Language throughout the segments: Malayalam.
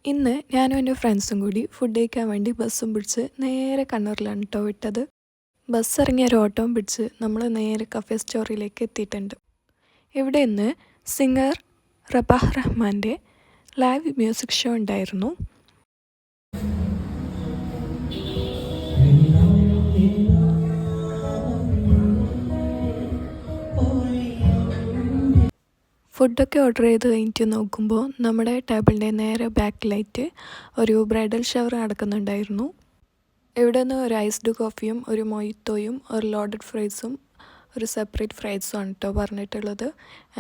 ഇന്ന് ഞാനും എൻ്റെ ഫ്രണ്ട്സും കൂടി ഫുഡ് കഴിക്കാൻ വേണ്ടി ബസ്സും പിടിച്ച് നേരെ കണ്ണൂരിലാണ് കേട്ടോ വിട്ടത്. ബസ് ഇറങ്ങിയ ഒരു ഓട്ടോയും പിടിച്ച് നമ്മൾ നേരെ കഫേ സ്റ്റോറിലേക്ക് എത്തിയിട്ടുണ്ട്. ഇവിടെ ഇന്ന് സിംഗർ റബാഹ് റഹ്മാൻ്റെ ലൈവ് മ്യൂസിക് ഷോ ഉണ്ടായിരുന്നു. ഫുഡൊക്കെ ഓർഡർ ചെയ്ത് കഴിഞ്ഞിട്ട് നോക്കുമ്പോൾ നമ്മുടെ ടേബിളിൻ്റെ നേരെ ബാക്കിലായിട്ട് ഒരു ബ്രൈഡൽ ഷവർ നടക്കുന്നുണ്ടായിരുന്നു. ഇവിടെ നിന്ന് ഒരു ഐസ്ഡ് കോഫിയും ഒരു മൊയ്ത്തോയും ഒരു ലോഡഡ് ഫ്രൈസും ഒരു സെപ്പറേറ്റ് ഫ്രൈസും ആണ് കേട്ടോ പറഞ്ഞിട്ടുള്ളത്.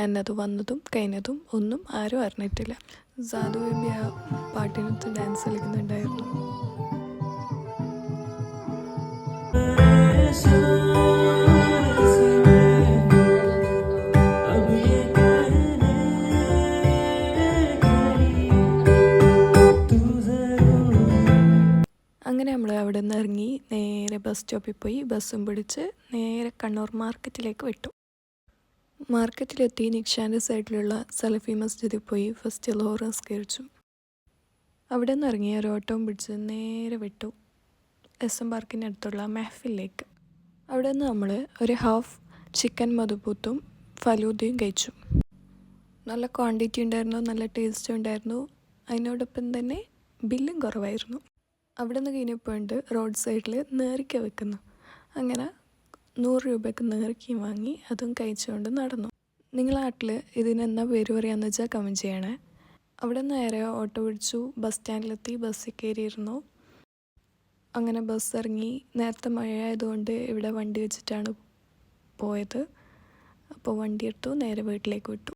എന്നത് വന്നതും കഴിഞ്ഞതും ഒന്നും ആരും അറിഞ്ഞിട്ടില്ല. സാധു ബേബി ആ പാട്ടിനൊത്ത് ഡാൻസ് കളിക്കുന്നുണ്ടായിരുന്നു. അങ്ങനെ നമ്മൾ അവിടെ നിന്ന് ഇറങ്ങി നേരെ ബസ് സ്റ്റോപ്പിൽ പോയി ബസ്സും പിടിച്ച് നേരെ കണ്ണൂർ മാർക്കറ്റിലേക്ക് വിട്ടു. മാർക്കറ്റിലെത്തി നിക്ഷാൻ്റെ സൈഡിലുള്ള സലഫി മസ്ജിദിൽ പോയി ഫസ്റ്റ് ലോഹർ നിസ്കരിച്ചു. അവിടെ നിന്ന് ഇറങ്ങി ഒരു ഓട്ടോയും പിടിച്ച് നേരെ വിട്ടു SM പാർക്കിൻ്റെ അടുത്തുള്ള മെഹഫിലേക്ക്. അവിടെ നിന്ന് നമ്മൾ ഒരു ഹാഫ് ചിക്കൻ മധുപൂത്തും ഫലൂദയും കഴിച്ചു. നല്ല ക്വാണ്ടിറ്റി ഉണ്ടായിരുന്നു, നല്ല ടേസ്റ്റ് ഉണ്ടായിരുന്നു. അതിനോടൊപ്പം തന്നെ ബില്ലും കുറവായിരുന്നു. അവിടെ നിന്ന് കഴിഞ്ഞപ്പോഴുണ്ട് റോഡ് സൈഡിൽ നേറിക്ക വെക്കുന്നു. അങ്ങനെ 100 രൂപയ്ക്ക് നേറിക്കയും വാങ്ങി അതും കഴിച്ചുകൊണ്ട് നടന്നു. നിങ്ങളെ നാട്ടിൽ ഇതിനെന്താ പേര് പറയാമെന്ന് വെച്ചാൽ കമൻറ്റ് ചെയ്യണേ. അവിടെ നിന്ന് നേരെ ഓട്ടോ പിടിച്ചു ബസ് സ്റ്റാൻഡിലെത്തി ബസ്സിൽ കയറിയിരുന്നു. അങ്ങനെ ബസ് ഇറങ്ങി. നേരത്തെ മഴ ആയതുകൊണ്ട് ഇവിടെ വണ്ടി വെച്ചിട്ടാണ് പോയത്. അപ്പോൾ വണ്ടി എടുത്തു നേരെ വീട്ടിലേക്ക് വിട്ടു.